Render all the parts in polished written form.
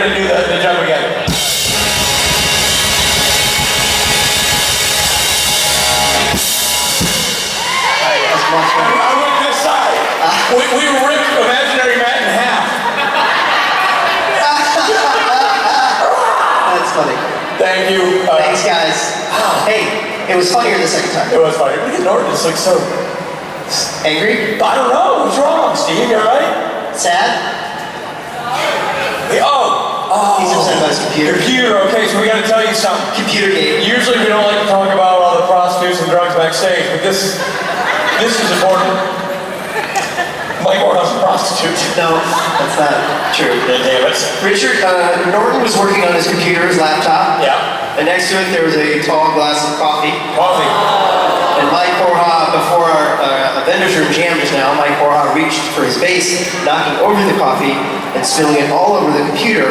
gonna do the jump again. I went this side. We ripped imaginary Matt in half. That's funny. Thank you. Thanks, guys. Hey, it was funnier the second time. It was funny. Look at Norton. This looks so Angry? I don't know. What's wrong, Steve? You all right? Sad? He's upset about his computer. Computer. Okay, so we got to tell you something. Computer game. Usually we don't like to talk about all the prostitutes and drugs backstage, but this is important. Mike Warren's a prostitute. No, that's not true. Damn it. Richard, Norton was working on his computer, his laptop. Yeah. And next to it there was a tall glass of coffee. Coffee. And Mike Borja, before our vendors room jammed just now, Mike Borja reached for his base, knocking over the coffee and spilling it all over the computer.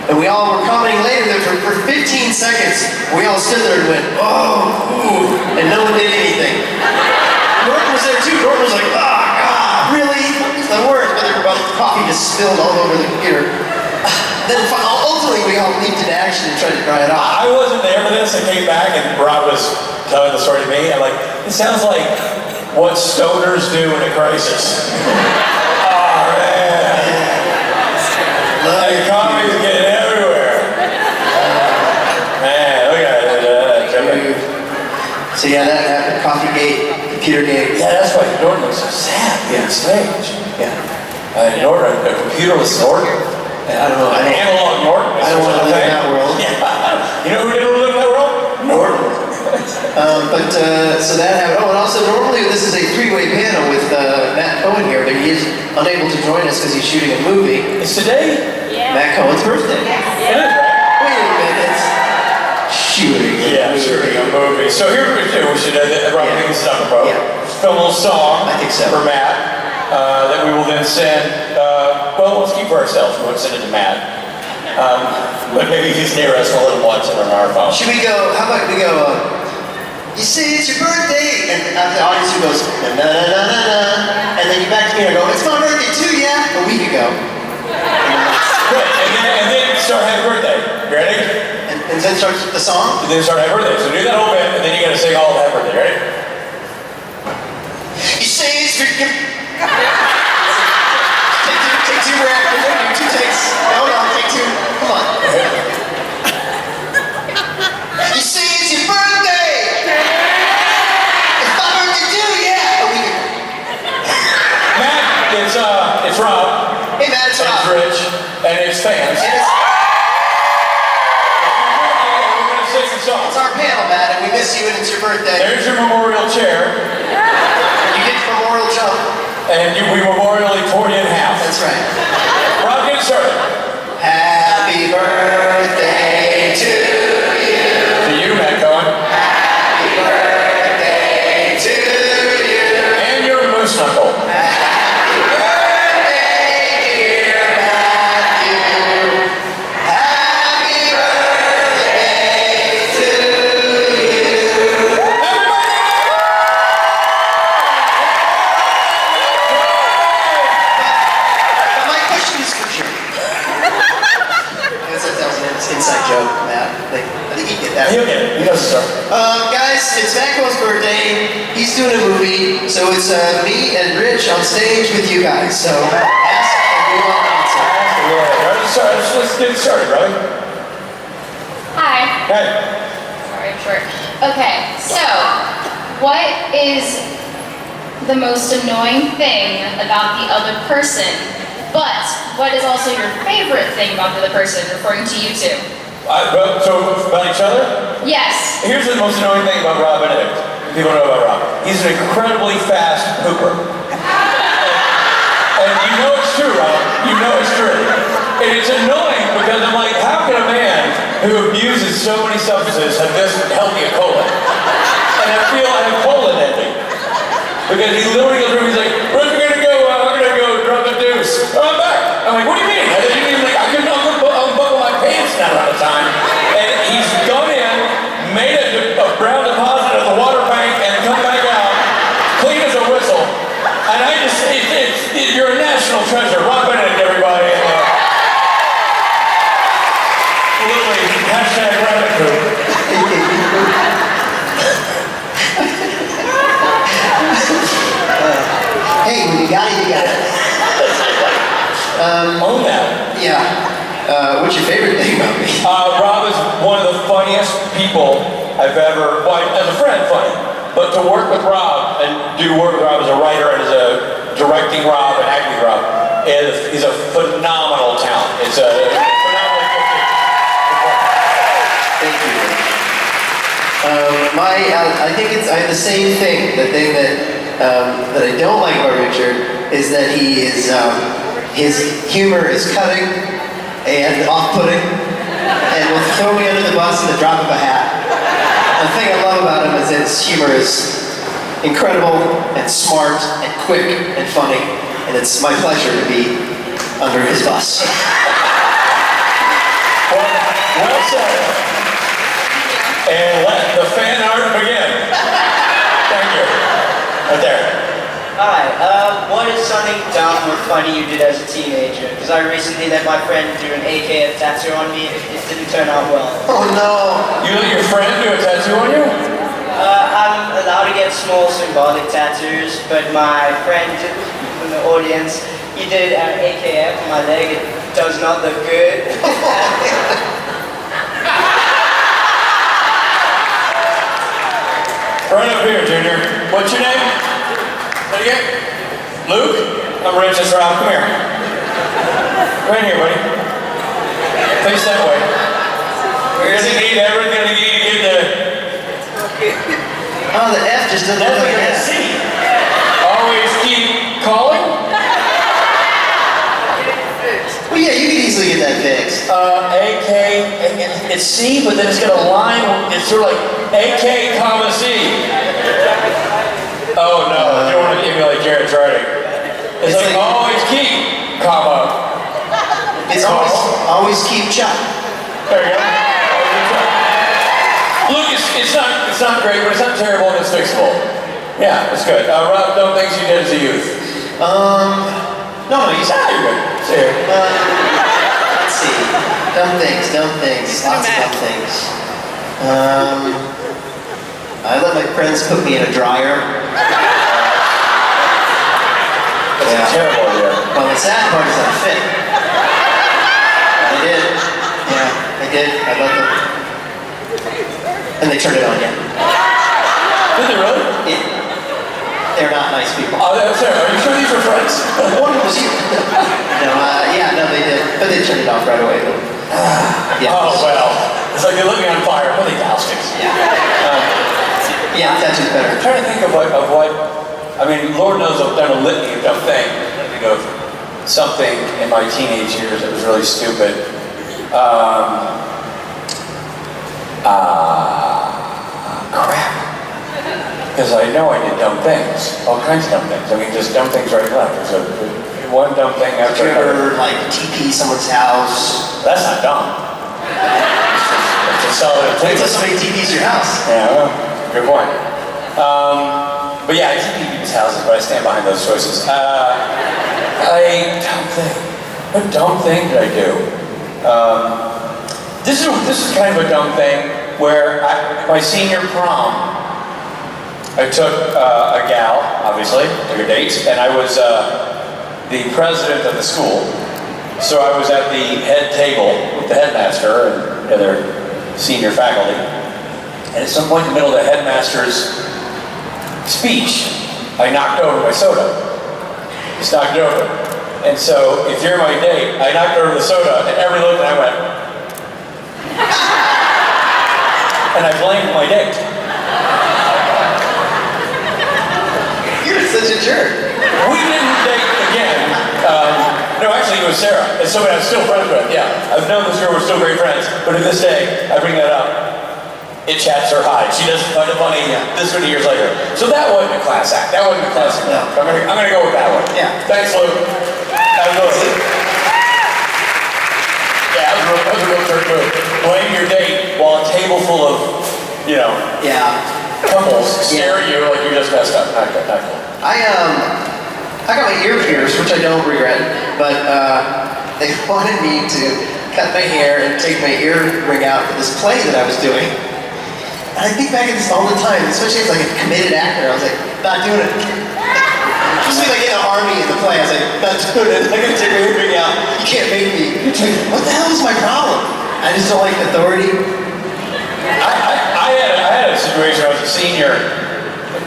And we all were commenting later that for 15 seconds, we all stood there and went, oh, ooh, and no one did anything. Norton was there too. Norton was like, oh, God, really? It's the worst. But the coffee just spilled all over the computer. Then ultimately, we all leaped into action and tried to dry it off. I wasn't there for this. I came back and Rob was telling the story to me. I'm like, it sounds like what stoners do in a crisis. Oh, man. The coffee's getting everywhere. Man, look at it. So yeah, that happened. Coffee gate, computer gate. Yeah, that's why Norton looks so sad backstage. Yeah. Norton, a computer with Norton. I don't know. Analog Norton. I don't want to live in that world. Yeah. You know who didn't live in that world? Norton. So that happened. Oh, and also normally this is a three-way panel with Matt Cohen here, but he is unable to join us because he's shooting a movie. It's today? Yeah. Matt Cohen's birthday. It is, right? Wait a minute. Shooting. Yeah, shooting a movie. So here we do. We should Rob pick this up, bro. Yeah. Film a little song. I think so. For Matt. That we will then send. Well, let's keep for ourselves. We won't send it to Matt. But maybe he's near us. We'll let him watch it on our phone. Should we go? How about we go? You say it's your birthday, and the audience who goes na na na na na, and then you back to me and I go, it's my birthday too, yeah. A week ago. Good. And then start Happy Birthday. You ready? And then start the song. And then start Happy Birthday. So do that whole bit, and then you got to sing all of Happy Birthday. Ready? You say it's your. Take two, Brad. 2 takes. No, take 2. Come on. You say it's your birthday. It's my birthday too, yeah. A week ago. Matt, it's Rob. Hey, Matt, it's Rob. It's Rich, and it's fans. And It's our panel, Matt, and we miss you, and it's your birthday. There's your memorial chair. You get your memorial jump. And we memorially tore you in half. That's right. Rob, get started. Happy birthday to you. To you, Matt Cohen. Happy birthday to you. And your moose knuckle. Happy birthday, dear Matthew. Happy birthday to you. My question is for sure. That was an inside joke, Matt. I think you get that. He'll get it. He knows the story. Guys, it's Matt Cohen's birthday. He's doing a movie, so it's me and Rich on stage with you guys. So ask and we will answer. Let's get it started, right? Hi. Hey. Sorry, I'm short. Okay, so what is the most annoying thing about the other person? But what is also your favorite thing about the other person, referring to you two? So about each other? Yes. Here's the most annoying thing about Rob Benedict. People know about Rob. He's an incredibly fast pooper. And you know it's true, Rob. You know it's true. And it's annoying because I'm like, how can a man who abuses so many substances have this healthy a colon? And I feel I have colon envy. Because he literally goes through, he's like, where's we gonna go? We're gonna go drop the deuce. Oh, I'm back. I'm like, what do you mean? I didn't even like, I couldn't unbuckle my pants not out of time. And he's gone in, made a brown deposit at the water bank, and come back out, clean as a whistle. And I just, you're a national treasure. Rob Benedict, everybody. Own that. Yeah. What's your favorite thing about me? Rob is one of the funniest people I've ever, well, as a friend, funny. But to work with Rob and do work with Rob as a writer and as a directing Rob and acting with Rob, he's a phenomenal talent. It's a phenomenal Thank you. I think I have the same thing. The thing that I don't like about Richard is that his humor is cutting and off-putting, and will throw me under the bus in the drop of a hat. The thing I love about him is that his humor is incredible and smart and quick and funny, and it's my pleasure to be under his bus. Well said. And let the fan art begin. Thank you. Right there. Hi, what is something dumb or funny you did as a teenager? Because I recently let my friend do an AKF tattoo on me. It didn't turn out well. Oh no! You let your friend do a tattoo on you? I'm allowed to get small symbolic tattoos, but my friend from the audience, he did an AKF on my leg. It does not look good. Right up here, Junior. What's your name? Say it again. Luke? I'm Rich, that's Rob. Come here. Right here, buddy. Face that way. We're gonna need everything to get the... Oh, the F just doesn't That's look what like you're gonna that. see. Always keep calling? Well, yeah, you could easily get that fixed. AK, it's C, but then it's got a line, it's sort of like AK, comma, C. Oh no, you don't want to emulate Jared's writing. It's like always keep, comma. It's always keep Chuck. There you go. Look, it's not great, but it's not terrible and it's fixable. Yeah, it's good. Rob, dumb things you did as a youth. No, you said You're good. See here. let's see. Dumb things. Lots of dumb things. I let my friends put me in a dryer. That's a terrible idea. Well, the sad part is I fit. I did. Yeah, I did. I let them. And they turned it on again. Did they really? Yeah. They're not nice people. Oh, that's fair. Are you sure these were friends? One was you. No, they did. But they turned it off right away. Yeah. Oh, well. It's like they lit me on fire. What are they bastards? Yeah, that's just better. I'm trying to think of what, I mean, Lord knows I've done a litany of dumb things. I'm trying to think of something in my teenage years that was really stupid. Crap. Because I know I did dumb things. All kinds of dumb things. I mean, just dumb things right and left. There's one dumb thing Did after you another. ever, like, TP someone's house? That's not dumb. It's a solid Wait till thing. somebody TPs your house. Yeah, well, good point. But yeah, I keep people's houses, but I stand behind those choices. What dumb thing did I do? This is kind of a dumb thing where my senior prom, I took a gal, obviously, took a date, and I was the president of the school. So I was at the head table with the headmaster and the other senior faculty. And at some point in the middle of the headmaster's speech, I knocked over my soda. Just knocked it over. And so, if you're my date, I knocked over the soda, and everybody looked and I went, and I blamed my date. You're such a jerk. We didn't date again. No, actually, it was Sarah. It's somebody I'm still friends with. Yeah, I've known this girl. We're still great friends. But to this day, I bring that up. It chats her high. She doesn't find it funny this many years later. So that wasn't a class act. That wasn't a class act. No. I'm gonna go with that one. Yeah. Thanks, Luke. Absolutely. Yeah, that was a real jerk move. Blame your date while a table full of, Yeah. couples stare at you like you just messed up. Not good. Not cool. I got my ear pierced, which I don't regret, but they wanted me to cut my hair and take my earring out for this play that I was doing. And I think back at this all the time, especially as like a committed actor, I was like, not doing it. Especially like in the army in the play, I was like, not doing it. I'm gonna take my earring out. You can't make me. It's like, what the hell is my problem? I just don't like authority. I had a situation. I was a senior,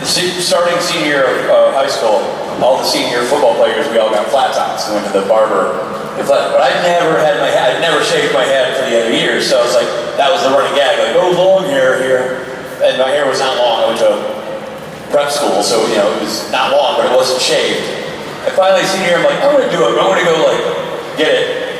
starting senior of high school. All the senior football players, we all got flat tops and went to the barber. But I never had my head. I'd never shaved my head for the other years. So I was like, that was the running gag. Like, oh, long hair here, and my hair was not long. I went to prep school, so it was not long, but it wasn't shaved. And finally, senior year, I'm like, I'm gonna do it. I'm gonna go like get it.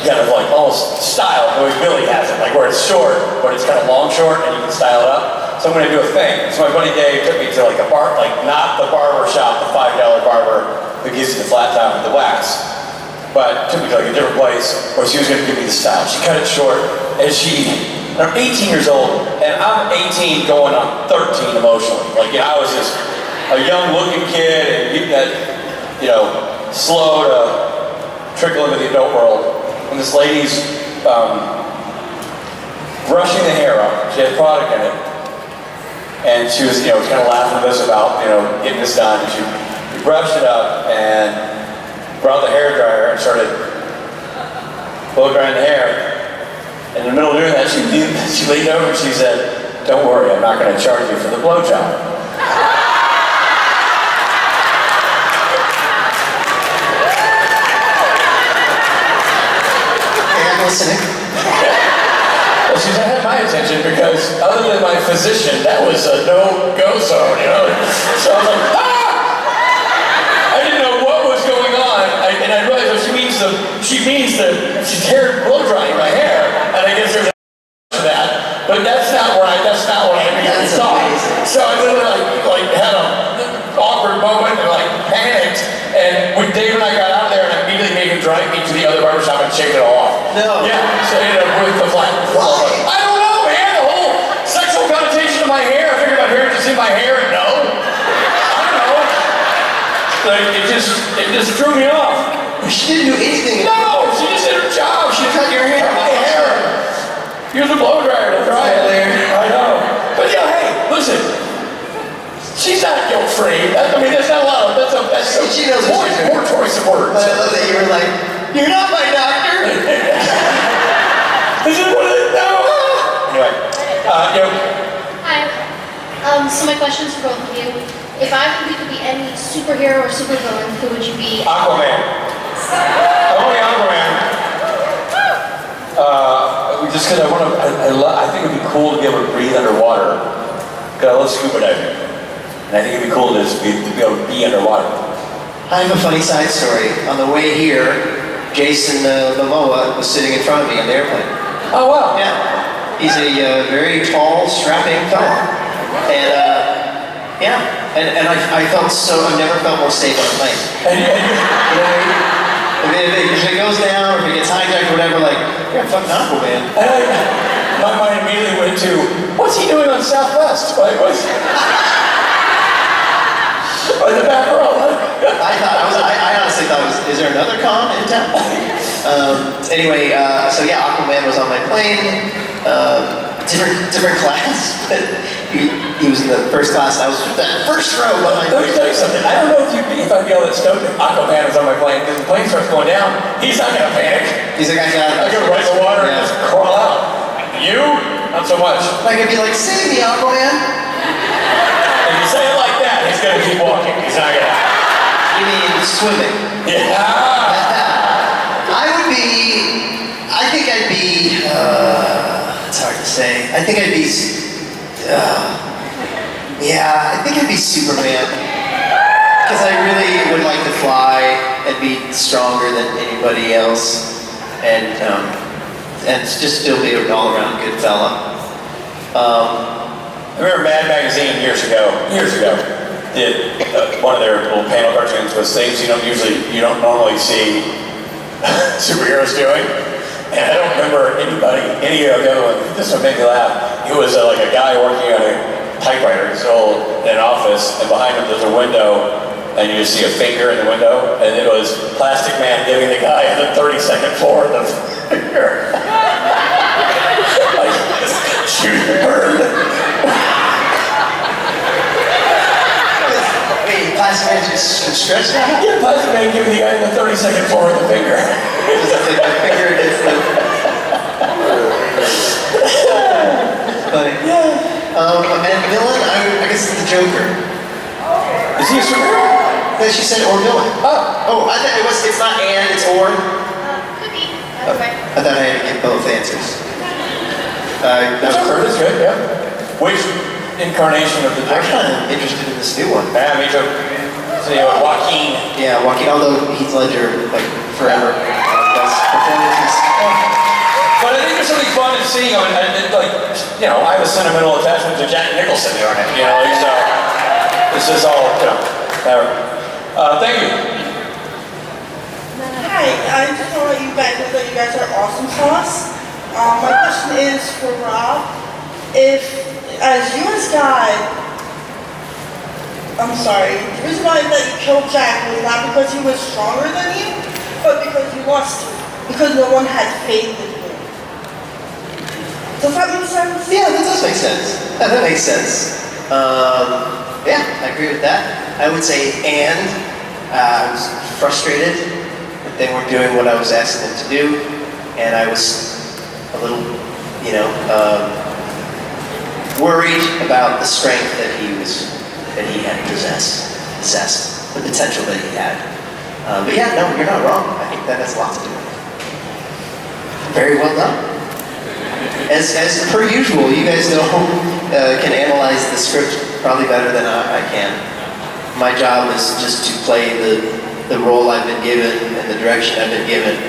Kind of like almost style the way Billy has it, like where it's short, but it's kind of long short, and you can style it up. So I'm gonna do a thing. So my buddy Dave took me to like a bar, like not the barber shop, the $5 barber who gives you the flat top with the wax, but took me to like a different place where she was gonna give me the style. She cut it short, and I'm 18 years old, and I'm 18 going on 13 emotionally. Like I was just a young-looking kid, and getting that, slow to trickle into the adult world. And this lady's brushing the hair up. She had product in it. And she was, kind of laughing with us about, getting this done. And she brushed it up and brought the hair dryer and started blow drying the hair. And in the middle of doing that, she leaned over and she said, "Don't worry, I'm not going to charge you for the blowjob." Listening. Well, she had my attention because other than my physician, that was a no-go zone, So I was like, ah! I didn't know what was going on, and I realized what she means she's hair blow drying my hair, and I guess there's a that, but that's not what I really thought. So I literally like had an awkward moment and like panicked, and when Dave and I got out of there, and I immediately made him drive me to the other barbershop and shave it all off. No. Yeah, so I ended up with the flat. Why? I don't know, man. The whole sexual connotation of my hair. I figured my parents would see my hair and no. I don't know. Like it just threw me off. She didn't do anything. No, she just did her job. She cut your hair. Cut my hair. Here's a blow dryer to dry it. I know. But hey, listen. She's not guilt-free. That's not a lot of. That's She knows what she's doing. Poor choice of words. But I love that you were like, "You're not my doctor." Is it one of the no? Anyway, Hi. So my question's for both of you. If you could be any superhero or supervillain, who would you be? Aquaman. Only Aquaman. Just because I think it'd be cool to be able to breathe underwater. Because I love scuba diving. And I think it'd be cool to just be able to be underwater. I have a funny side story. On the way here, Jason Momoa was sitting in front of me on the airplane. Oh, wow. Yeah. He's a very tall, strapping fella. And, I felt I've never felt more safe on a plane. And You know what I mean? If it goes down, or if it gets hijacked or whatever, like, yeah, fucking Aquaman. my mind immediately went to, what's he doing on Southwest? Like, what's... Or the back row. I honestly thought, is there another con in town? Anyway, Aquaman was on my plane, different class, but he was in the first class, and I was that first row behind. Let me tell you something. I don't know if I'd be all that stoked if Aquaman was on my plane, because the plane starts going down, he's not gonna panic. He's like, I go right in the water and just crawl out. You? Not so much. I could be like, save me, Aquaman. If you say it like that, he's gonna keep walking. He's not gonna. You mean swimming? Yeah. I think I'd be, it's hard to say. I think I'd be Superman. Because I really would like to fly and be stronger than anybody else. And just still be an all-around good fella. I remember Mad Magazine years ago, did one of their little panel cartoons was things you don't normally see superheroes doing. And I don't remember any of the other ones. This one made me laugh. It was like a guy working on a typewriter. He's old in an office, and behind him there's a window, and you just see a finger in the window, and it was Plastic Man giving the guy on the 32nd floor the finger. Like, shoot the bird. Wait, plastic man just stretch it out? Yeah, plastic man giving the guy in the 30-second floor with the finger. Just like my finger against the... Funny. And villain, I guess it's the Joker. Is he a superhero? Then she said or villain. Oh, I thought it's not and, it's or. Could be. Either way. I thought I had to get both answers. Joker is good, yeah. Which incarnation of the I'm Joker? kind of interested in this new one. Yeah, me too. So, you know, Joaquin. Yeah, Joaquin, although Heath Ledger, like, forever. Best performances. But I think there's something fun in seeing him, and like, you know, I have a sentimental attachment to Jack Nicholson on it, you know, so this is all, you know, whatever. Thank you. Hi, I just want to let you guys know that you guys are awesome sauce. My question is for Rob. If, as US guy, I'm sorry, the reason why that you killed Jack was not because he was stronger than you, but because you lost him. Because no one had faith in him. Does that make sense? Yeah, that does make sense. Yeah, that makes sense. Yeah, I agree with that. I would say I was frustrated that they weren't doing what I was asking them to do, and I was a little, you know, worried about the strength that he had possessed, the potential that he had. But yeah, no, you're not wrong. I think that has a lot to do with it. Very well done. As per usual, you guys know can analyze the script probably better than I can. My job is just to play the role I've been given and the direction I've been given.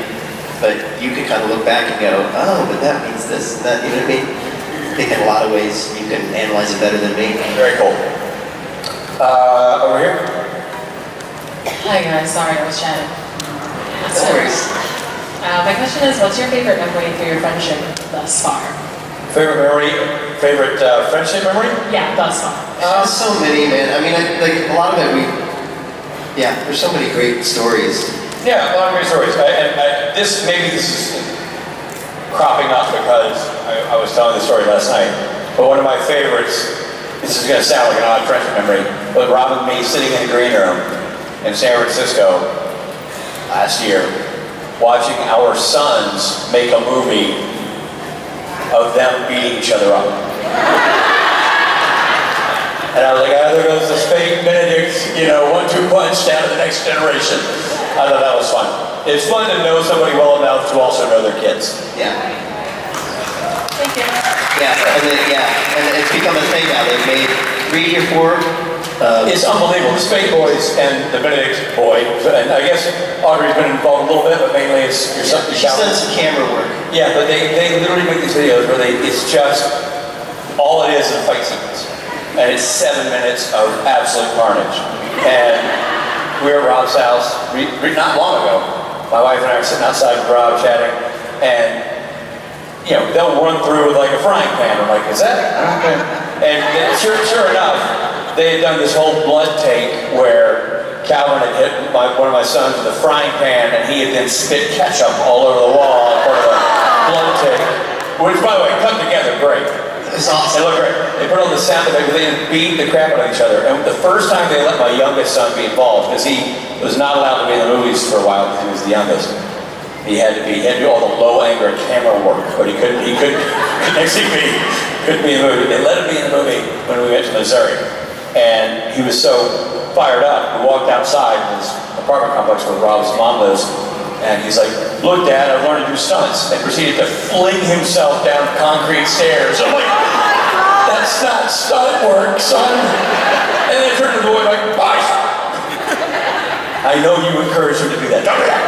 But you can kind of look back and go, oh, but that means this, that, you know what I mean? I think in a lot of ways you can analyze it better than me. Very cool. Over here. Hi guys, sorry I was chatting. No worries. My question is, what's your favorite memory for your friendship thus far? Favorite memory? Favorite friendship memory? Yeah, thus far. So many, man. I mean, like a lot of it, there's so many great stories. Yeah, a lot of great stories. This is cropping up because I was telling the story last night. But one of my favorites, this is going to sound like an odd friendship memory, but Rob and me sitting in the green room in San Francisco last year, watching our sons make a movie of them beating each other up. And I was like, there goes this fake Benedict, 1-2 punch down to the next generation. I thought that was fun. It's fun to know somebody well enough to also know their kids. Yeah. Thank you. And it's become a thing now. They've made 3 or 4. It's unbelievable. The Spade Boys and the Benedict boy, and I guess Audrey's been involved a little bit, but mainly it's yourself. She's done some camera work. Yeah, but they literally make these videos where it's just, all it is a fight sequence. And it's 7 minutes of absolute carnage. And we were at Rob's house not long ago. My wife and I were sitting outside with Rob chatting, and they'll run through with like a frying pan. I'm like, is that? And sure enough, they had done this whole blood take where Calvin had hit one of my sons with a frying pan, and he had then spit ketchup all over the wall in part of the blood take. Which, by the way, cut together great. It's awesome. It looked great. They put on the sound effect, they beat the crap out of each other. And the first time they let my youngest son be involved, because he was not allowed to be in the movies for a while because he was the youngest. He had to do all the low angle camera work, but he couldn't be in the movie. They let him be in the movie when we went to Missouri. And he was so fired up, we walked outside in this apartment complex where Rob's mom lives, and he's like, look Dad, I learned to do stunts, and proceeded to fling himself down concrete stairs. I'm like, that's not stunt work, son. And then I turned to the boy like, bye. I know you encouraged him to do that. Don't do that.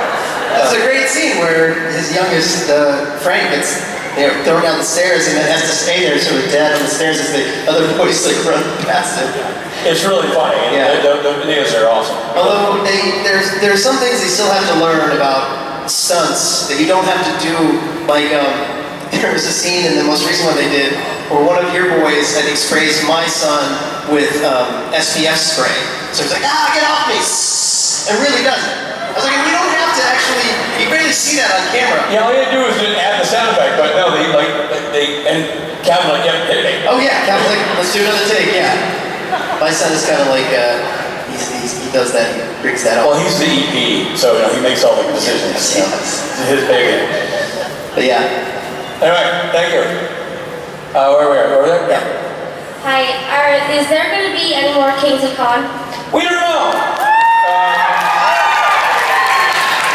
That's a great scene where his youngest, Frank, gets thrown down the stairs and then has to stay there so his dad on the stairs as the other boys run past him. It's really funny. Yeah. The videos are awesome. Although there's some things they still have to learn about stunts that you don't have to do. Like there was a scene in the most recent one they did where one of your boys, I think, sprays my son with SPF spray. So he's like, get off me! And really doesn't. I was like, we don't have to actually, you barely see that on camera. Yeah, all you had to do is just add the sound effect, but no, and Calvin like, yeah, hit me. Oh yeah, Calvin's like, let's do another take, yeah. My son is kind of like, he does that. He brings that up. Well, he's the EP, so you know, he makes all the decisions. You know. It's his baby. But yeah. Anyway, thank you. Where are we at? Over there? Yeah. Hi, is there going to be any more Kings of Con? We don't know.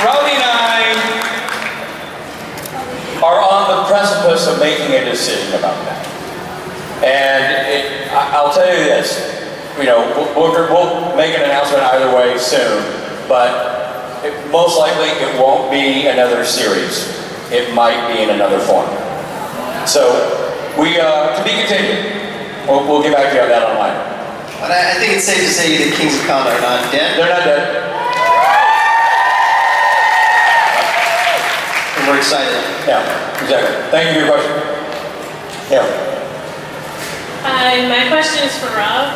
Robbie and I are on the precipice of making a decision about that. And I'll tell you this, you know, we'll make an announcement either way soon, but most likely it won't be another series. It might be in another form. So, to be continued. We'll get back to you on that online. But I think it's safe to say the Kings of Con are not dead. They're not dead. And we're excited. Yeah, exactly. Thank you for your question. Yeah. Hi, my question is for Rob.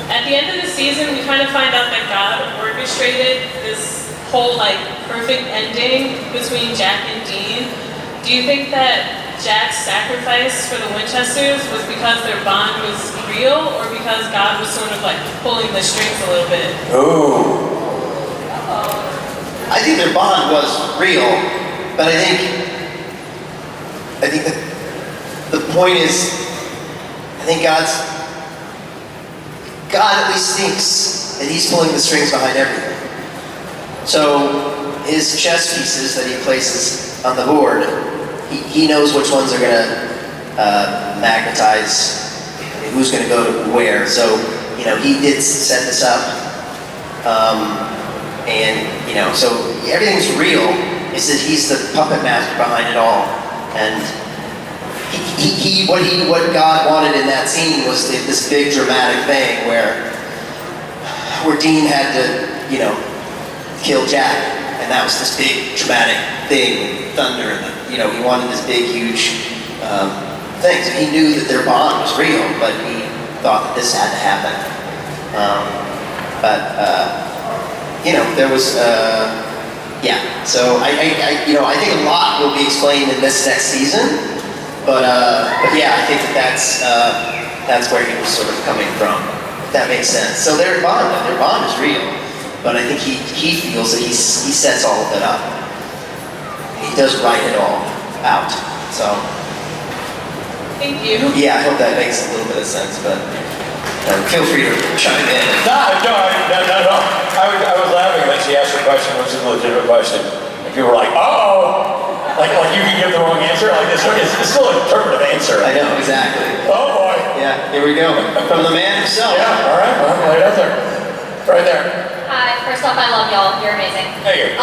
At the end of the season, we kind of find out that God orchestrated this whole like perfect ending between Jack and Dean. Do you think that Jack's sacrifice for the Winchesters was because their bond was real, or because God was sort of like pulling the strings a little bit? Ooh. I think their bond was real, but I think that the point is, I think God at least thinks that he's pulling the strings behind everything. So his chess pieces that he places on the board, he knows which ones are going to magnetize, who's going to go to where. So, you know, he did set this up. And, you know, so everything's real. Is that he's the puppet master behind it all. And what God wanted in that scene was this big dramatic thing where Dean had to, you know, kill Jack. And that was this big dramatic thing, thunder, and you know, he wanted this big, huge thing. So he knew that their bond was real, but he thought that this had to happen. You know, there was, yeah. So I think a lot will be explained in this next season. But yeah, I think that's where he was sort of coming from. If that makes sense. So their bond is real. But I think he feels that he sets all of it up. He does write it all out. So. Thank you. Yeah, I hope that makes a little bit of sense, but feel free to chime in. No. I was laughing when she asked her question, which is a legitimate question. And people were like, oh, like you can give the wrong answer. Like it's still an interpretive answer. I know, exactly. Oh boy. Yeah, here we go. From the man himself. Yeah, all right, well, right out there. Right there. Hi, first off, I love y'all. You're amazing. Thank you.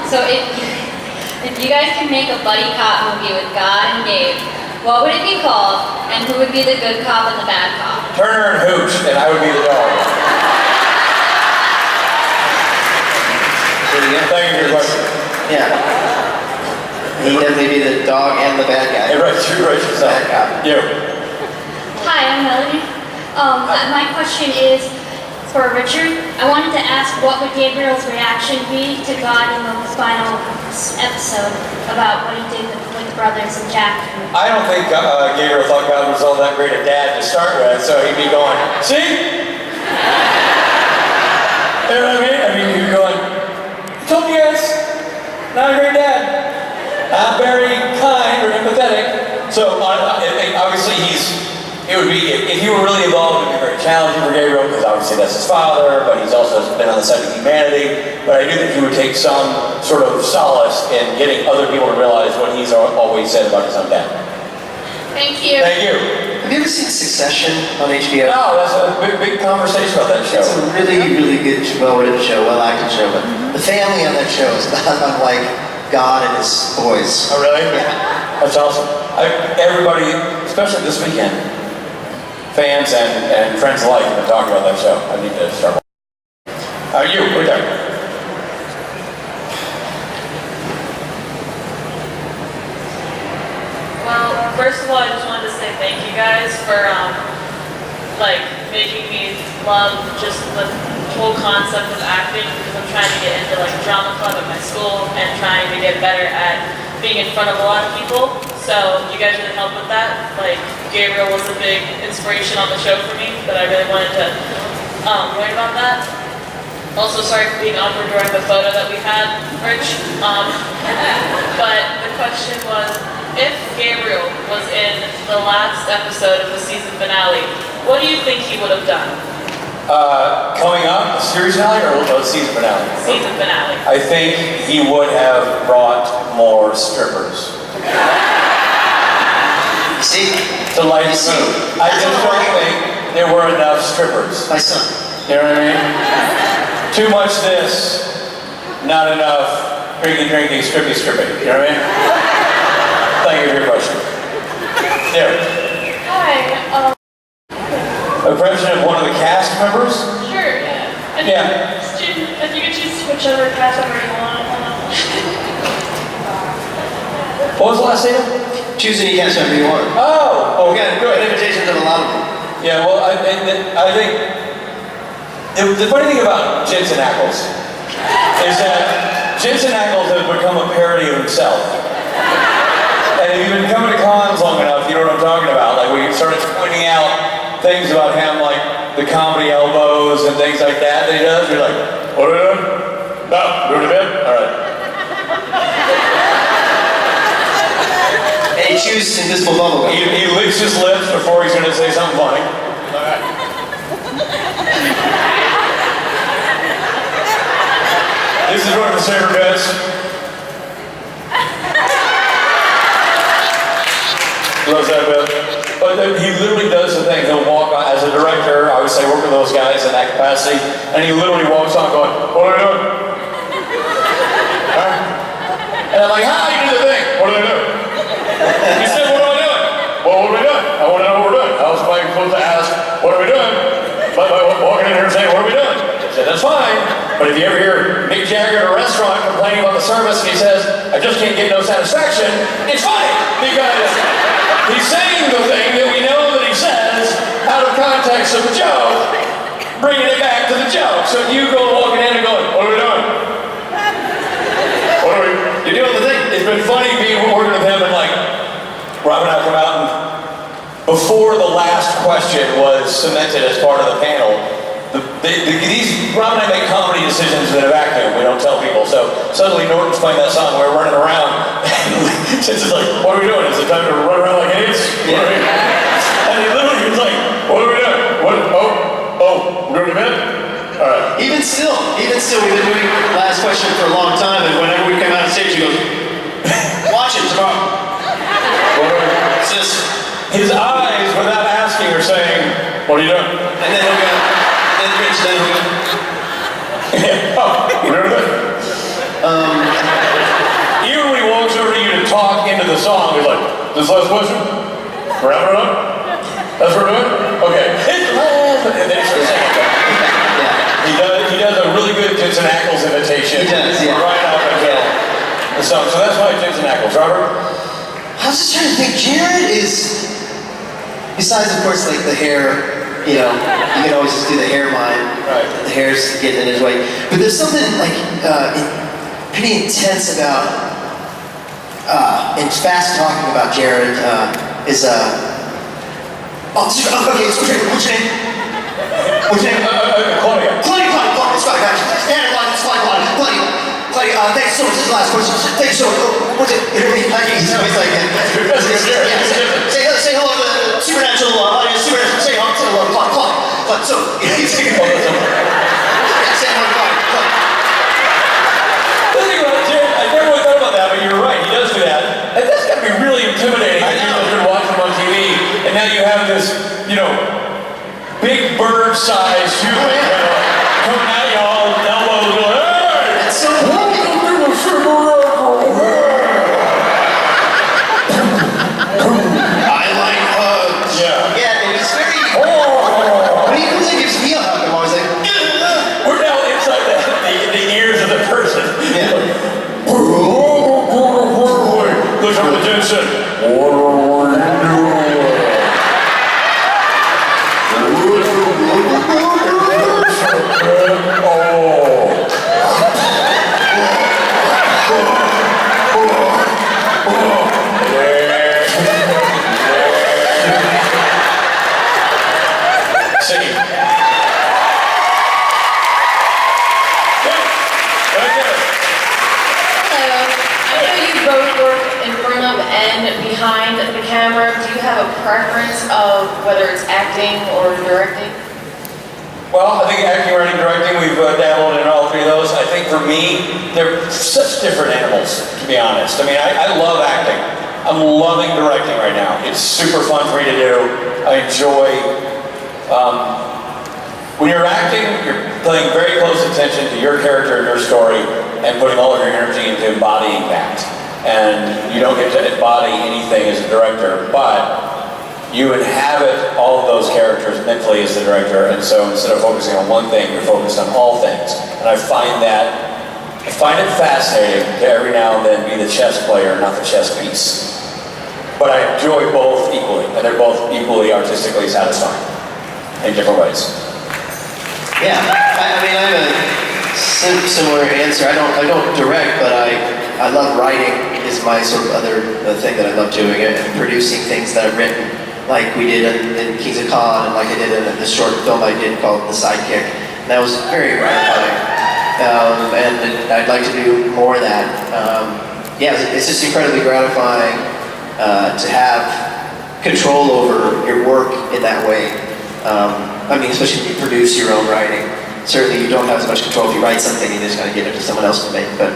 So if you guys could make a buddy cop movie with God and Gabe, what would it be called, and who would be the good cop and the bad cop? Turner and Hooch, and I would be the dog. Thank you for your question. Yeah. He'd definitely be the dog and the bad guy. Hey, right, yourself. Bad cop. You. Hi, I'm Melanie. My question is for Richard. I wanted to ask, what would Gabriel's reaction be to God in the final episode about what he did with the brothers and Jack? I don't think Gabriel thought God was all that great a dad to start with, so he'd be going, see? You know what I mean? He'd be going, I told you guys, not a great dad. Not very kind or empathetic. So obviously it would be, if he were really involved, it would be very challenging for Gabriel, because obviously that's his father, but he's also been on the side of humanity. But I do think he would take some sort of solace in getting other people to realize what he's always said about his own dad. Thank you. Thank you. Have you ever seen Succession on HBO? No, that's a big conversation about that show. It's a really, really good, well-written show, well-acted show. But the family on that show is not unlike God and his boys. Oh, really? Yeah. That's awesome. Everybody, especially this weekend, fans and friends alike have been talking about that show. I need to start. You, right there. Well, first of all, I just wanted to say thank you guys for making me love just the whole concept of acting, because I'm trying to get into drama club at my school and trying to get better at being in front of a lot of people. So you guys really helped with that. Gabriel was a big inspiration on the show for me that I really wanted to learn about that. Also, sorry for being awkward during the photo that we had, Rich. But the question was, if Gabriel was in the last episode of the season finale, what do you think he would have done? Coming up, series finale or season finale? Season finale. I think he would have brought more strippers. See? To light the mood. I just don't think there were enough strippers. My son. You know what I mean? Too much this, not enough drinky, strippy. You know what I mean? Thank you for your question. There. Hi. Impression of one of the cast members? Sure, yeah. Yeah. If you could choose whichever cast member you want. What was the last name? Choose any cast member you want. Oh, We got an invitation to a lot of them. yeah. Well, I think the funny thing about Jensen Ackles is that Jensen Ackles has become a parody of himself. And if you've been coming to cons long enough, you know what I'm talking about. Like we started pointing out things about him, like the comedy elbows and things like that he does. You're like, what are we doing? No, doing a bit? All right. And he chews invisible bubble gum. He licks his lips before he's going to say something funny. All right. This is one of the safer bits. Loves that bit. But he literally does the thing. He'll walk on, as a director, I would say work with those guys in that capacity, and he literally walks on going, what are they doing? Huh? And I'm like, how you do the thing? What are they doing? He said, what am I doing? Well, what are we doing? I want to know what we're doing. How else am I supposed to ask, what are we doing? By walking in here and saying, what are we doing? I said, that's fine. But if you ever hear Mick Jagger at a restaurant complaining about the service and he says, I just can't get no satisfaction, it's funny because he's saying the thing that we know that he says out of context of the joke, bringing it back to the joke. So you go walking in and going, what are we doing? What are we? You're doing the thing. It's been funny being working with him and like, Rob and I come out and before the last question was cemented as part of the panel, Rob and I make comedy decisions in a vacuum. We don't tell people. So suddenly Norton's playing that song. We're running around. It's just like, what are we doing? Is it time to run around like idiots? Yeah. And he literally was like, what are we doing? What? Oh, we're doing a bit? All right. Even still, we've been doing last question for a long time, and whenever we come out on stage, he goes, watch it tomorrow. It's just, his eyes, without asking, are saying, what are you doing? and then he'll go, then he'll go, Yeah. Oh, we're doing a bit. Even when he walks over to you to talk into the song, he's like, this last question? We're wrapping it up? That's what we're doing? Okay. And then he starts singing. yeah. He does a really good Jensen Ackles imitation. He does, yeah. Right up until the song. So that's why Jensen Ackles. Robert? I was just trying to think, Jared is, besides of course like the hair, you know, you can always just do the hair line. Right. The hair's getting in his way. But there's something like pretty intense about, and fast talking about Jared is, oh, okay, what's your name? What's your name? Claudia. Claudia, it's fine, guys. Yeah, it's fine, Claudia, thanks so much. This is the last question. Thanks so much. What's it? He's like, say hello to the supernatural audience. Say hello to Claudia. So, say hello to Claudia. I never really thought about that, but you're right. He does do that. And that's got to be really intimidating. I know. You've been watching him on TV, and now you have this, big bird-sized human coming at you all elbows, going, hey! It's so Welcome to the supernatural world! I like hugs. Yeah. Yeah, and he's very. Oh! When he comes and gives me a hug, I'm always like, We're now inside the ears of the person. yeah. Look over the Jensen. What are we doing? behind the camera, do you have a preference of whether it's acting or directing? Well, I think acting, writing, directing, we've dabbled in all three of those. I think for me, they're such different animals, to be honest. I mean, I love acting. I'm loving directing right now. It's super fun for me to do. I enjoy, when you're acting, you're paying very close attention to your character and your story and putting all of your energy into embodying that. And you don't get to embody anything as a director, but you inhabit all of those characters mentally as the director, and so instead of focusing on one thing, you're focused on all things. And I find it fascinating to every now and then be the chess player, not the chess piece. But I enjoy both equally, and they're both equally artistically satisfying in different ways. Yeah, I mean, I have a similar answer. I don't direct, but I love writing is my sort of other thing that I love doing, and producing things that I've written, like we did in NJcon, and like I did in the short film I did called The Sidekick. And that was very gratifying, and I'd like to do more of that. Yeah, it's just incredibly gratifying to have control over your work in that way. I mean, especially if you produce your own writing. Certainly you don't have as much control if you write something, you just kind of give it to someone else to make, but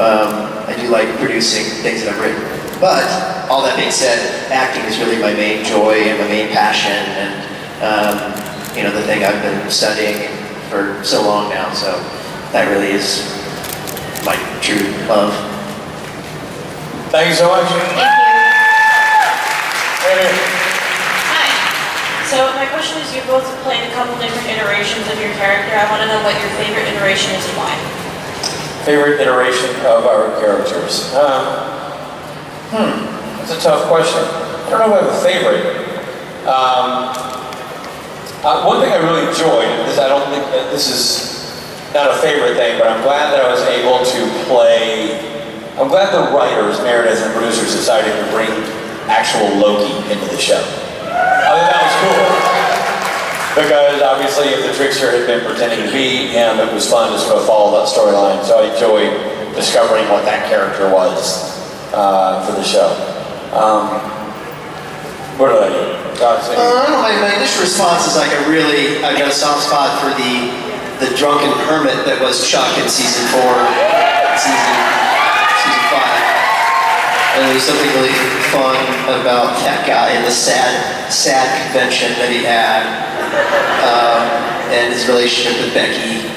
I do like producing things that I've written. But, all that being said, acting is really my main joy and my main passion, and you know, the thing I've been studying for so long now, so that really is my true love. Thank you so much. Thank you. Hi. So my question is, you both played a couple different iterations of your character. I want to know what your favorite iteration is and why. Favorite iteration of our characters? That's a tough question. I don't know if I have a favorite. One thing I really enjoyed, I don't think that this is not a favorite thing, but I'm glad that I was able to play, I'm glad the writers, Meredith and producers decided to bring actual Loki into the show. I think that was cool. Because obviously if the trickster had been pretending to be him, it was fun to sort of follow that storyline. So I enjoyed discovering what that character was for the show. What did I do? I don't know, my initial response is like I've got a soft spot for the drunken hermit that was Chuck in season 4, season 5. And there's something really fun about that guy and the sad convention that he had, and his relationship with Becky,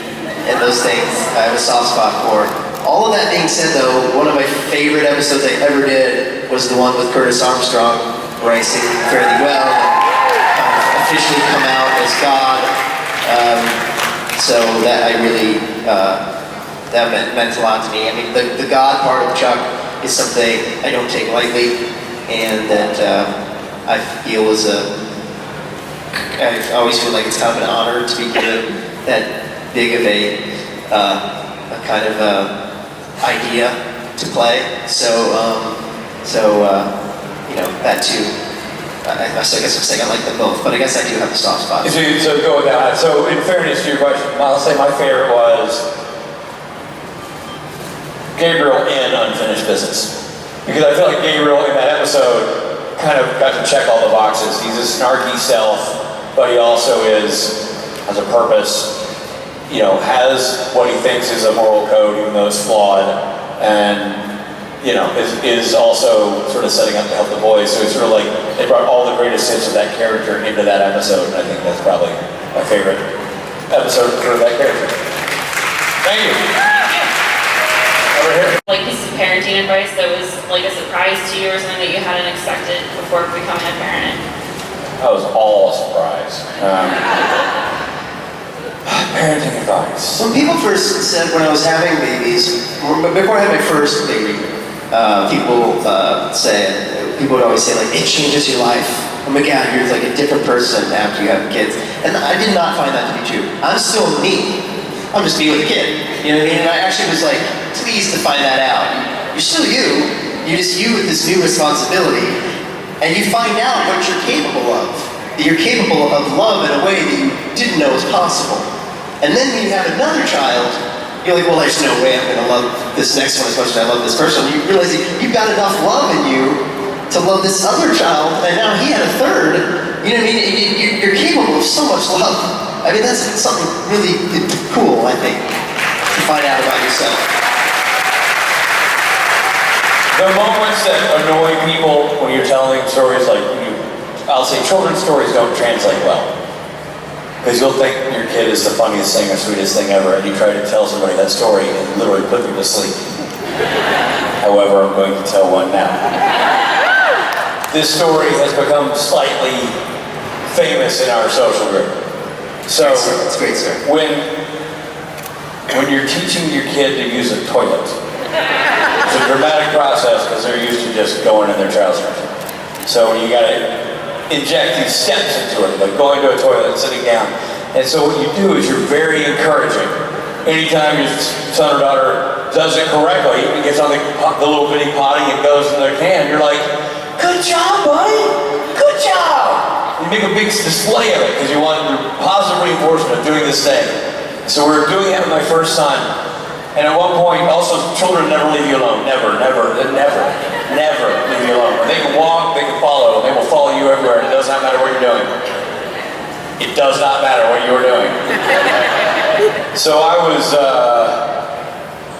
and those things I have a soft spot for. All of that being said though, one of my favorite episodes I ever did was the one with Curtis Armstrong, where I sing fairly well, and officially come out as God. So that I really, that meant a lot to me. I mean, the God part of Chuck is something I don't take lightly, and that I feel I always feel like it's kind of an honor to be given that big of a kind of idea to play. So you know, that too. I guess I'm saying I like them both, but I guess I do have a soft spot. So go with that. So in fairness to your question, I'll say my favorite was Gabriel in Unfinished Business. Because I feel like Gabriel in that episode kind of got to check all the boxes. He's a snarky self, but he also has a purpose, you know, has what he thinks is a moral code, even though it's flawed, and you know, is also sort of setting up to help the boys. So it's sort of like, they brought all the greatest hits of that character into that episode, and I think that's probably my favorite episode for that character. Thank you. Over here. Like piece of parenting advice that was like a surprise to you or something that you hadn't expected before becoming a parent? That was all a surprise. Parenting advice. When people first said, when I was having babies, before I had my first baby, people would always say like, it changes your life. Oh my God, you're like a different person after you have kids. And I did not find that to be true. I'm still me. I'm just me with a kid. You know what I mean? And I actually was like pleased to find that out. You're still you. You're just you with this new responsibility. And you find out what you're capable of. That you're capable of love in a way that you didn't know was possible. And then when you have another child, you're like, well, there's no way I'm going to love this next one as much as I love this person. You realize that you've got enough love in you to love this other child, and now he had a third. You know what I mean? You're capable of so much love. I mean, that's something really cool, I think, to find out about yourself. The moments that annoy people when you're telling stories like I'll say children's stories don't translate well. Because you'll think your kid is the funniest thing or sweetest thing ever, and you try to tell somebody that story and literally put them to sleep. However, I'm going to tell one now. This story has become slightly famous in our social group. So, That's great, sir. when you're teaching your kid to use a toilet, it's a dramatic process because they're used to just going in their trousers. So you gotta inject these steps into it, like going to a toilet and sitting down. And so what you do is you're very encouraging. Anytime your son or daughter does it correctly and gets on the little bitty potty and goes in their can, you're like, good job, buddy, good job. You make a big display of it because you want positive reinforcement of doing this thing. So we're doing that with my first son. And at one point, also, children never leave you alone. Never, never, never, never leave you alone. When they can walk, they can follow. They will follow you everywhere. It does not matter what you're doing. It does not matter what you're doing. So I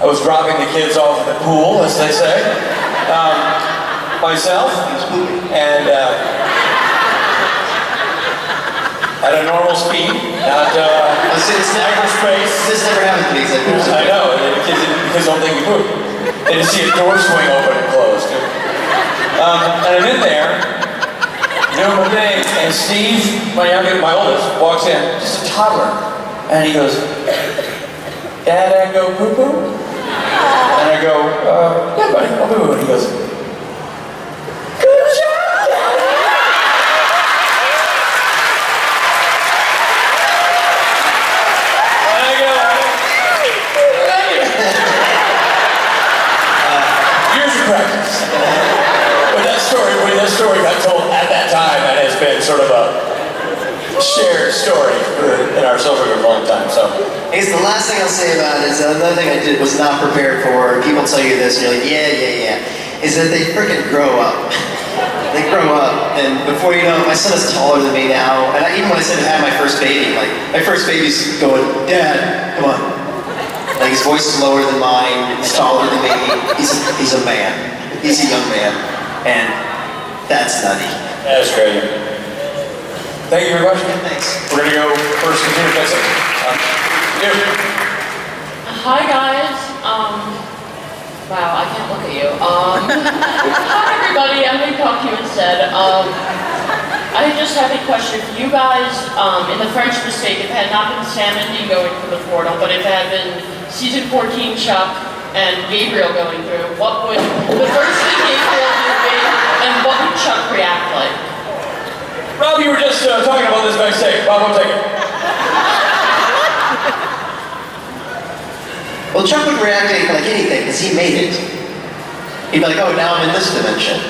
was dropping the kids off at the pool, as they say, myself, and at a normal speed, not hyperspace. This never happened to me. I know, kids don't think we poop. They just see a door swing open and close. And I'm in there, doing my thing, and Steve, my oldest, walks in, just a toddler, and he goes, Dad, I go poo-poo? And I go, yeah, buddy, I'll poo-poo. And he goes, good job, Daddy! And I go, thank you. Years of practice. When that story got told at that time, that has been sort of a shared story in our social group a long time. So, I guess the last thing I'll say about it is another thing I did was not prepared for. People tell you this, and you're like, yeah. Is that they freaking grow up. They grow up, and before you know it, my son is taller than me now. And even when I said I had my first baby, like my first baby's going, Dad, come on. Like his voice is lower than mine. He's taller than me. He's a man. He's a young man, and that's nutty. that is great. Thank you very much. Thanks. We're going to go first computer fixing. You. Hi guys. Wow, I can't look at you. Hi everybody. I'm gonna talk to you instead. I just have a question for you guys. In the French mistake, if it had not been Sam and Dean going through the portal, but if it had been season 14 Chuck and Gabriel going through, what would the first thing Gabriel do be, and what would Chuck react like? Rob, you were just talking about this backstage. Bob, we'll take it. Well, Chuck would react like anything because he made it. He'd be like, oh, now I'm in this dimension.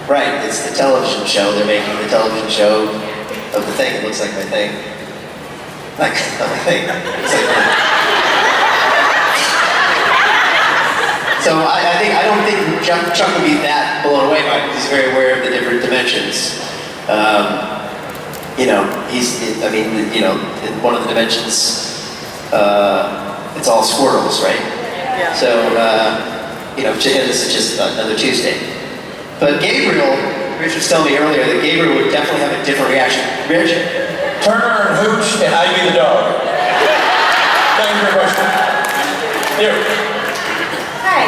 Right, it's the television show. They're making the television show of the thing. It looks like my thing. Like my thing. It's like so I don't think Chuck would be that blown away by it. He's very aware of the different dimensions. In one of the dimensions, it's all squirrels, right? Yeah. So, to him, this is just another Tuesday. But Gabriel, Rich was telling me earlier that Gabriel would definitely have a different reaction. Rich? Turner and Hooch, and I'd be the dog. Thank you for your question. You. Hi.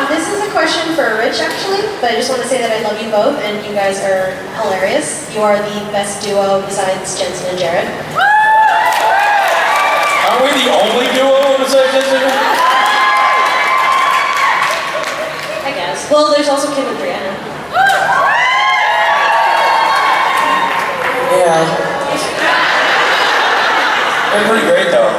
This is a question for Rich, actually, but I just want to say that I love you both, and you guys are hilarious. You are the best duo besides Jensen and Jared. Aren't we the only duo besides Jensen? I guess. Well, there's also Kim and Brianna. Yeah. They're pretty great, though.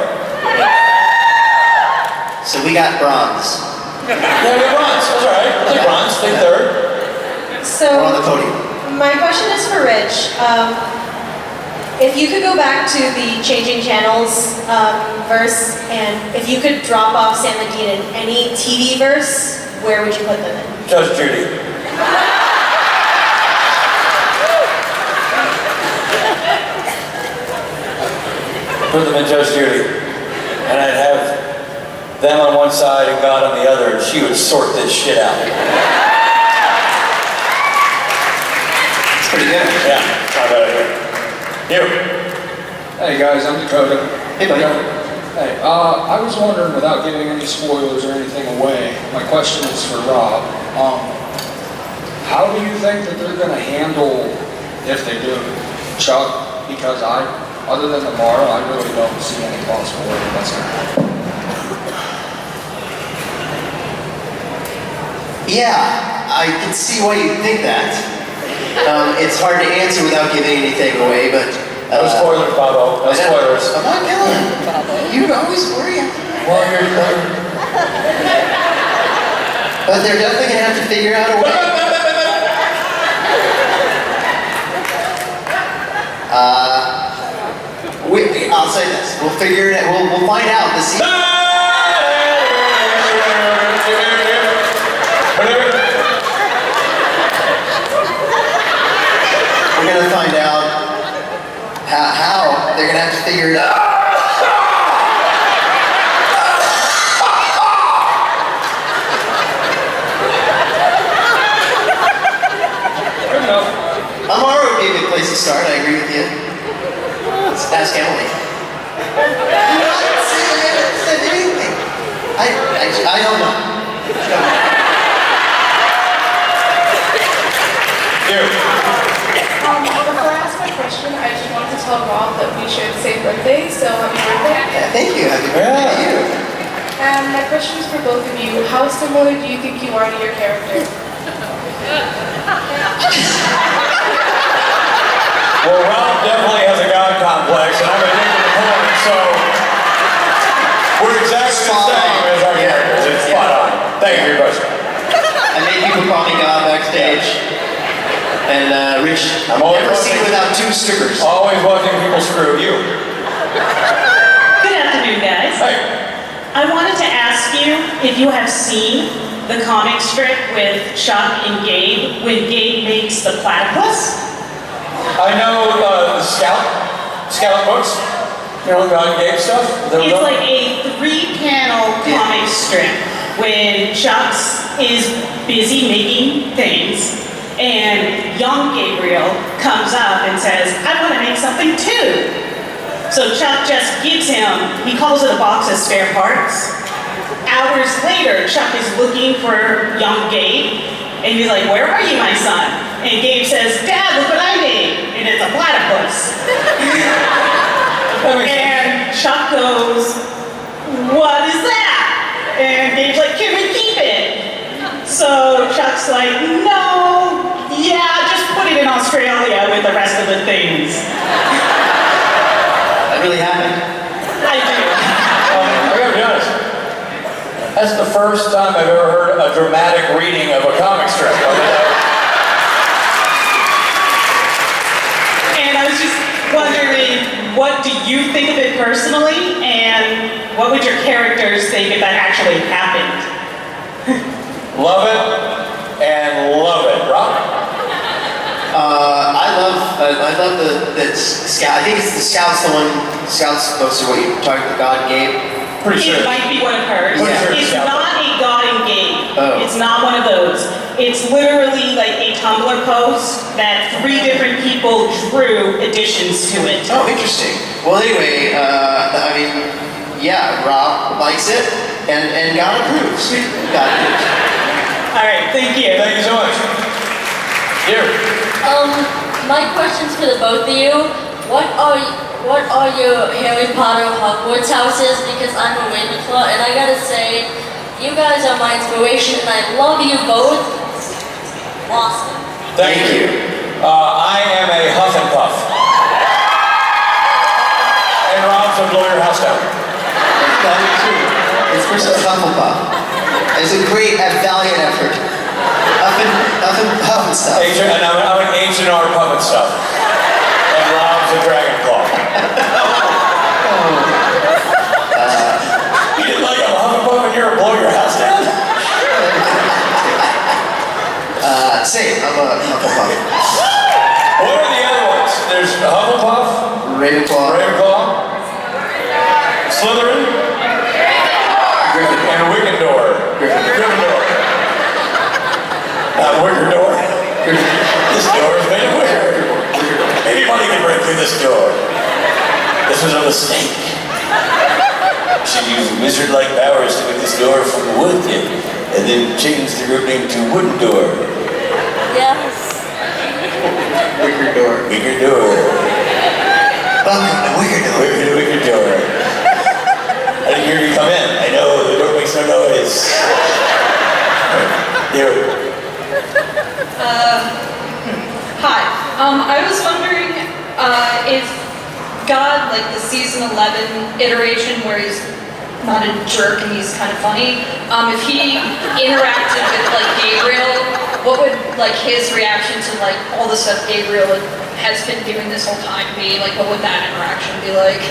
So we got bronze. Yeah, we got bronze. That's all right. I'll take bronze. Take third. So, We're on the podium. my question is for Rich. If you could go back to the Changing Channels verse, and if you could drop off Sam and Dean in any TV verse, where would you put them in? Judge Judy. put them in Judge Judy, and I'd have them on one side and God on the other, and she would sort this shit out. It's pretty good. Yeah, how about it? You. Hey guys, I'm Dakota. Hey buddy. Hey, I was wondering, without giving any spoilers or anything away, my question is for Rob. How do you think that they're going to handle, if they do, Chuck? Because other than tomorrow, I really don't see any possible way that's going to happen. Yeah, I can see why you think that. It's hard to answer without giving anything away, but... No spoilers, Bobo. No spoilers. I'm not killing. You always worry. Well, you're... But they're definitely going to have to figure out a way. I'll say this. We'll figure it out. We'll find out this season. We're going to find out how they're going to have to figure it out. Amaro would be a good place to start. I agree with you. Let's ask Emily. I haven't said anything. I don't know. Before I ask my question, I just wanted to tell Rob that we share the same birthday, so happy birthday. Yeah, thank you. Happy birthday to you. And my question is for both of you. How similar do you think you are to your character? Well, Rob definitely has a God complex, and I'm addicted to porn, so we're exactly the same as our characters. It's spot on. Thank you very much. I made people call me God backstage. And Rich, I'm always never seen without 2 stickers. Always watching people screw you. Good afternoon, guys. Hey. I wanted to ask you if you have seen the comic strip with Chuck and Gabe when Gabe makes the platypus. I know the Scout books. You know, God Gabe stuff. It's like a 3-panel comic strip when Chuck is busy making things and young Gabriel comes up and says, I want to make something too. So Chuck just gives him, he calls it a box of spare parts. Hours later, Chuck is looking for young Gabe, and he's like, where are you, my son? And Gabe says, Dad, look what I made. And it's a platypus. And Chuck goes, what is that? And Gabe's like, can we keep it? So Chuck's like, no, yeah, just put it in Australia with the rest of the things. That really happened? I do. I gotta be honest. That's the first time I've ever heard a dramatic reading of a comic strip. And I was just wondering, what do you think of it personally, and what would your characters think if that actually happened? Love it, and love it. Rob? I love the Scout. I think it's the Scout's the one. Scout's supposed to what you talking to God Gabe. Pretty sure. It might be one of hers. Yeah. It's not a God and Gabe. Oh. It's not one of those. It's literally like a Tumblr post that 3 different people drew additions to it. Oh, interesting. Well, anyway, I mean, yeah, Rob likes it, and God approves. God approves. All right, thank you. Thank you so much. You. My question's for the both of you. What are your Harry Potter Hogwarts houses? Because I'm a Ravenclaw, and I gotta say, you guys are my inspiration, and I love you both. Awesome. Thank you. I am a Huff and Puff. And Rob's a blow your house down. It's versus Hufflepuff. It's a great, valiant effort. Huff and stuff. And I'm an H&R puppet stuff. And Rob's a dragon claw. You didn't like a Huff and Puff and you're a blow your house down? Same, I'm a Hufflepuff. What are the other ones? There's Hufflepuff, Ravenclaw. Slytherin? Gryffindor. And Wickedor. Gryffindor. Not Wickerdor. This door is made of wicker. Anybody can break through this door. This was a mistake. You should use wizard-like powers to make this door from wood and then change the group name to Wooden Door. Yes. Wickerdor. Wickerdor. Welcome to Wickerdor. Wickerdor. I didn't hear you come in. I know the door makes no noise. You. Hi. I was wondering if God, like the season 11 iteration where he's not a jerk and he's kind of funny, if he interacted with like Gabriel, what would like his reaction to like all the stuff Gabriel has been doing this whole time be? Like, what would that interaction be like?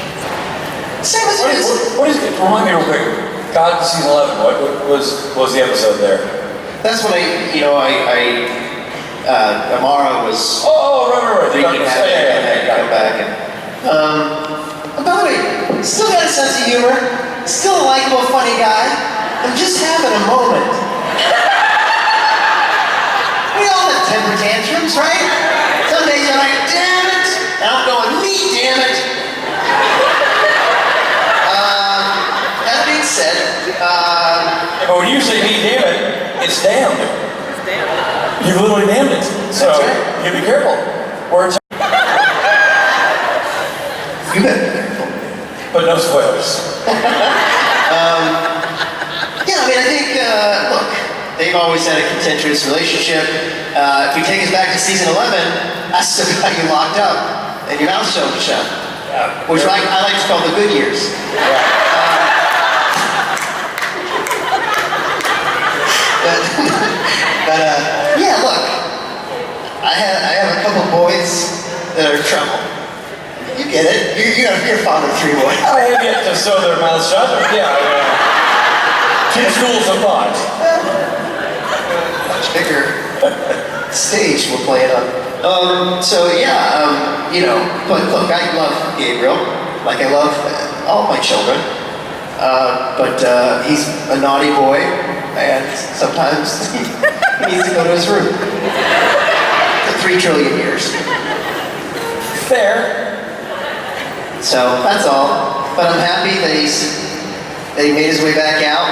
Same as it is. What is it? Remind me real quick. God, season 11. What was the episode there? That's when Amara was Oh, right. wreaking havoc and got him back. And by the way, still got a sense of humor. Still a likable, funny guy. I'm just having a moment. We all have temper tantrums, right? Some days you're like, damn it! And I'm going, me, damn it! That being said, But when you say me, damn it, it's damned. You literally damned it. So you be careful. Words. You better be careful. But no spoilers. Yeah, I mean, I think, look, they've always had a contentious relationship. If we take us back to season 11, I still got you locked up and your mouth sewn shut. Yeah. Which I like to call the good years. Yeah, look, I have a couple boys that are trouble. You get it. You're fond of 3 boys. I have yet to sew their mouths shut. Yeah. 2 schools of thought. Much bigger stage we're playing on. So yeah, but look, I love Gabriel, like I love all my children. But he's a naughty boy, and sometimes he needs to go to his room. For 3 trillion years. Fair. So that's all. But I'm happy that he made his way back out.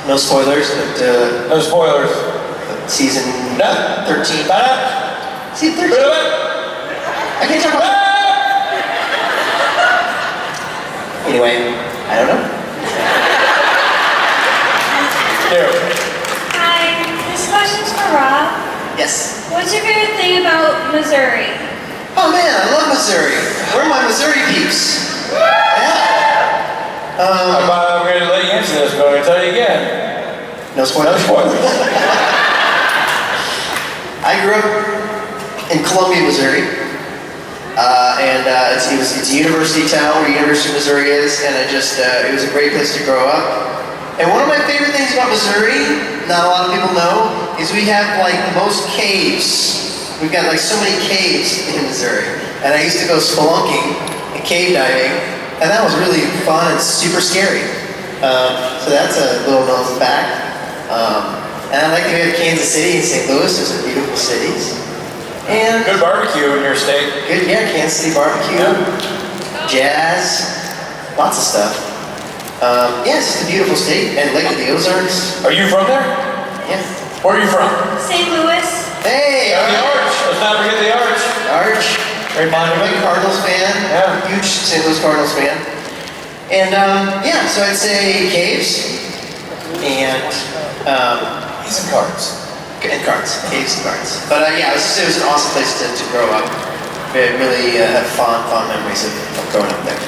No spoilers, but No spoilers. Season 13. Season 13. I can't talk about Anyway, I don't know. Hi, this question's for Rob. Yes. What's your favorite thing about Missouri? Oh man, I love Missouri. Where are my Missouri peeps? Yeah. I'm going to let you answer this, but I'm going to tell you again. No spoilers. No spoilers. I grew up in Columbia, Missouri. It's a university town where University of Missouri is, and it was a great place to grow up. And one of my favorite things about Missouri, not a lot of people know, is we have like the most caves. We've got like so many caves in Missouri. And I used to go spelunking and cave diving, and that was really fun and super scary. So that's a little known fact. And I like that we have Kansas City and St. Louis. Those are beautiful cities. And good barbecue in your state. Good, yeah, Kansas City barbecue, jazz, lots of stuff. Yeah, it's just a beautiful state. And Lake of the Ozarks. Are you from there? Yeah. Where are you from? St. Louis. Hey! The Arch. Let's not forget the Arch. Arch. Great monument. Big Cardinals fan. Yeah. Huge St. Louis Cardinals fan. And yeah, so I'd say caves and He's in cards. And cards. Caves and cards. But yeah, it was an awesome place to grow up. Really have fond memories of growing up there.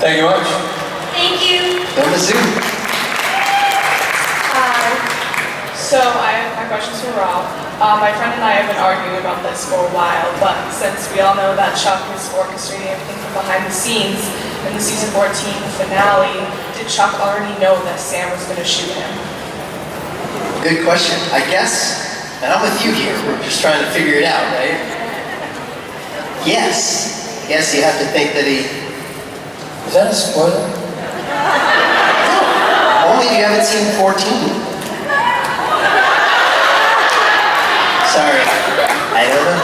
Thank you much. Thank you. Go Mizzou. So my question's for Rob. My friend and I have been arguing about this for a while, but since we all know that Chuck is orchestrating everything from behind the scenes in the season 14 finale, did Chuck already know that Sam was going to shoot him? Good question. I guess, and I'm with you here, we're just trying to figure it out, right? Yes. Yes, you have to think that he... Is that a spoiler? Only if you haven't seen 14. Sorry, I don't know.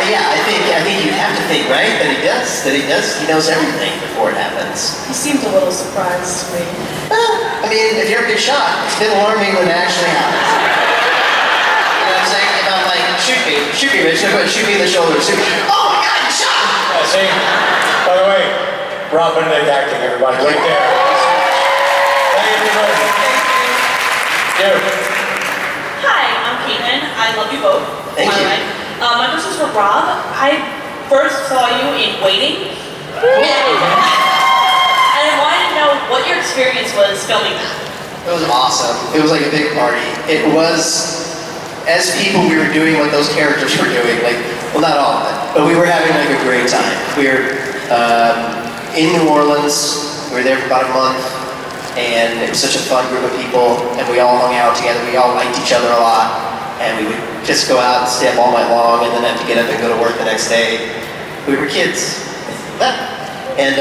I think you have to think, right? That he does. He knows everything before it happens. He seemed a little surprised to me. I mean, if you're a good shot, it's a bit alarming when it actually happens. You know what I'm saying? If I'm like, shoot me, Rich, go ahead, shoot me in the shoulder, shoot me. Oh my God, you shot me! See? By the way, Rob Benedict acting, everybody, right there. Thank you, everybody. You. Hi, I'm Caitlin. I love you both. Thank you. My question's for Rob. I first saw you in Waiting. And I wanted to know what your experience was filming that. It was awesome. It was like a big party. It was, as people, we were doing what those characters were doing. Like, well, not all of it, but we were having like a great time. We were in New Orleans. We were there for about a month, and it was such a fun group of people. And we all hung out together. We all liked each other a lot, and we would just go out and stay up all night long, and then have to get up and go to work the next day. We were kids, and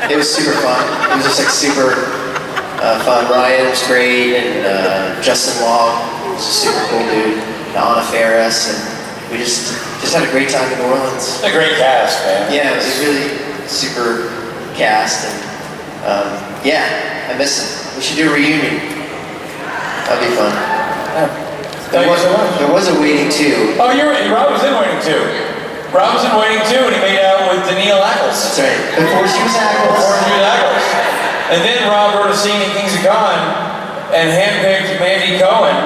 it was super fun. It was just like super fun. Ryan was great, and Justin Long was a super cool dude. And Anna Faris, and we just had a great time in New Orleans. A great cast, man. Yeah, it was a really super cast, and yeah, I miss it. We should do a reunion. That'd be fun. Yeah. Thank you so much. There was a Waiting 2. Oh, you're right. Rob was in Waiting 2. Rob was in Waiting 2, and he made out with Danielle Ackles. That's right. Before she was Ackles. And then Rob wrote a scene in NJcon and handpicked Mandy Cohen,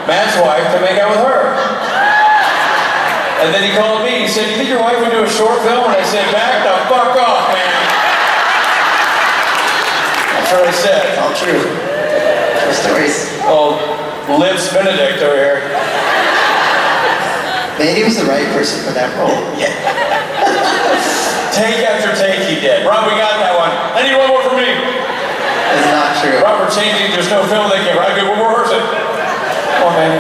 Matt's wife, to make out with her. And then he called me. He said, "You think your wife would do a short film?" And I said, "Back the fuck off, man." That's what I said. All true. True stories. Oh, Lips Benedict over here. Mandy was the right person for that role. Yeah. Take after take he did. Rob, we got that one. I need one more from me. That's not true. Robert changing, there's no film they came. Right, good, we'll rehearse it. Come on, man.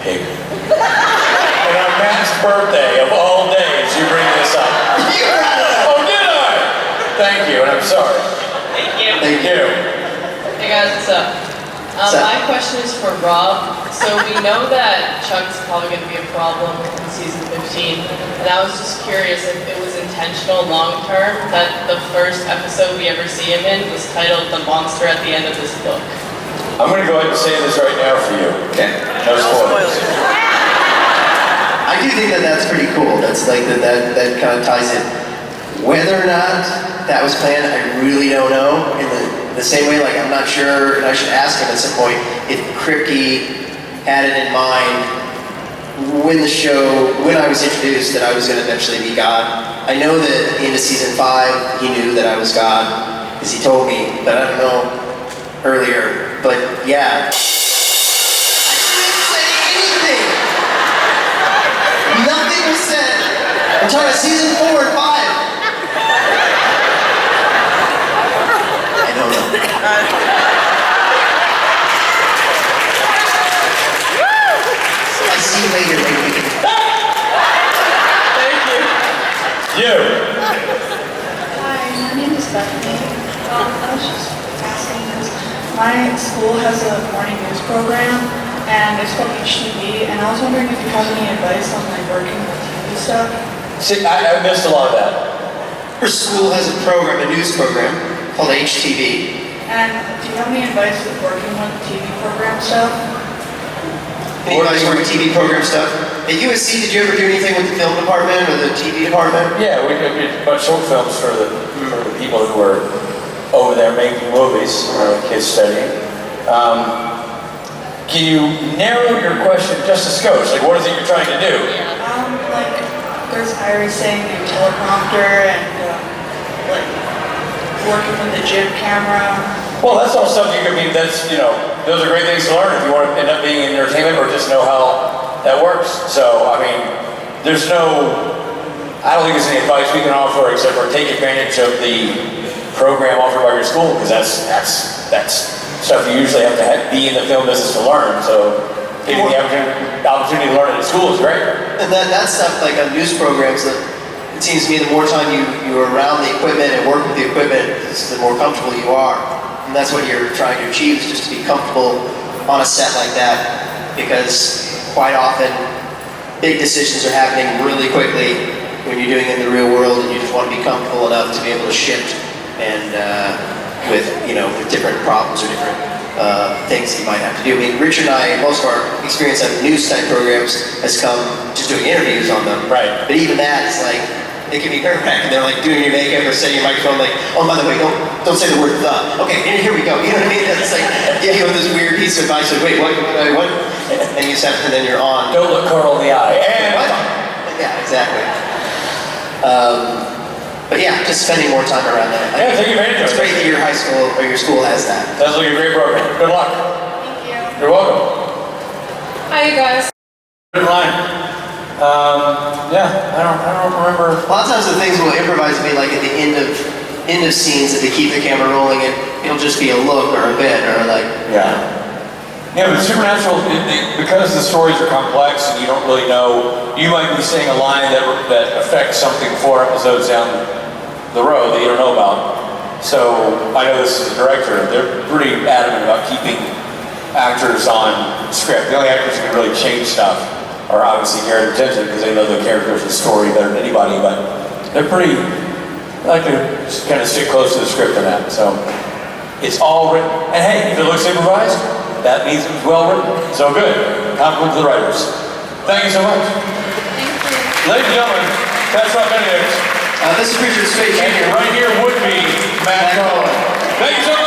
Pig. And on Matt's birthday of all days, you bring this up. You brought it up. Oh, did I? Thank you, and I'm sorry. Thank you. Thank you. Hey guys, what's up? My question is for Rob. So we know that Chuck's probably going to be a problem in season 15, and I was just curious if it was intentional long term that the first episode we ever see him in was titled "The Monster at the End of This Book." I'm going to go ahead and say this right now for you. Okay? No spoilers. I do think that that's pretty cool. That's like that kind of ties in. Whether or not that was planned, I really don't know. In the same way, like I'm not sure, and I should ask him at some point if Kripke had it in mind when I was introduced that I was going to eventually be God. I know that at the end of season 5, he knew that I was God because he told me, but I don't know earlier. But yeah. I didn't say anything. Nothing was said. I'm talking about season 4 and 5. I don't know. I'll see you later, baby. Thank you. You. Hi, my name is Bethany. I was just asking because my school has a morning news program and it's called HTV, and I was wondering if you have any advice on like working with TV stuff. See, I missed a lot of that. Her school has a program, a news program, called HTV. And do you have any advice with working with TV program stuff? Any advice working TV program stuff? At USC, did you ever do anything with the film department or the TV department? Yeah, we did a bunch of short films for the people who were over there making movies, kids studying. Can you narrow your question just a skosh? Like, what is it you're trying to do? Like, there's Iris saying a teleprompter and like working with the jib camera. Well, that's all stuff you can be, those are great things to learn if you want to end up being in entertainment or just know how that works. So, I mean, I don't think there's any advice we can offer except for take advantage of the program offered by your school, because that's stuff you usually have to be in the film business to learn. So, getting the opportunity to learn it at school is great. And that stuff, like on news programs, it seems to me the more time you are around the equipment and work with the equipment, the more comfortable you are. And that's what you're trying to achieve, is just to be comfortable on a set like that, because quite often big decisions are happening really quickly when you're doing it in the real world, and you just want to be comfortable enough to be able to shift and with different problems or different things that you might have to do. I mean, Richard and I, most of our experience on news type programs has come just doing interviews on them. Right. But even that is like, it can be nerve-wracking. They're like doing your makeup or setting your microphone, like, oh, by the way, don't say the word the. Okay, and here we go. You know what I mean? It's like, yeah, you have this weird piece of advice, like, wait, what? And you just have to, then you're on. Don't look Carl in the eye. And what? Yeah, exactly. But yeah, just spending more time around that. Yeah, take advantage of it. It's great that your high school or your school has that. Sounds like a great program. Good luck. Thank you. You're welcome. Hi, you guys. Good line. Yeah, I don't remember. A lot of times the things we'll improvise will be like at the end of scenes that they keep the camera rolling, and it'll just be a look or a bit or like. Yeah, but Supernatural, because the stories are complex and you don't really know, you might be saying a line that affects something 4 episodes down the road that you don't know about. So I know this is a director, they're pretty adamant about keeping actors on script. The only actors who can really change stuff are obviously Garrett and Jensen, because they know the characters and story better than anybody, but they're pretty, I like to kind of stick close to the script on that. So it's all written. And hey, if it looks improvised, that means it was well written. So good. Compliment to the writers. Thank you so much. Thank you. Ladies and gentlemen, that's Rob Benedict. This is Richard Spade Jr. And right here would be Matt Cohen. Thank you so much.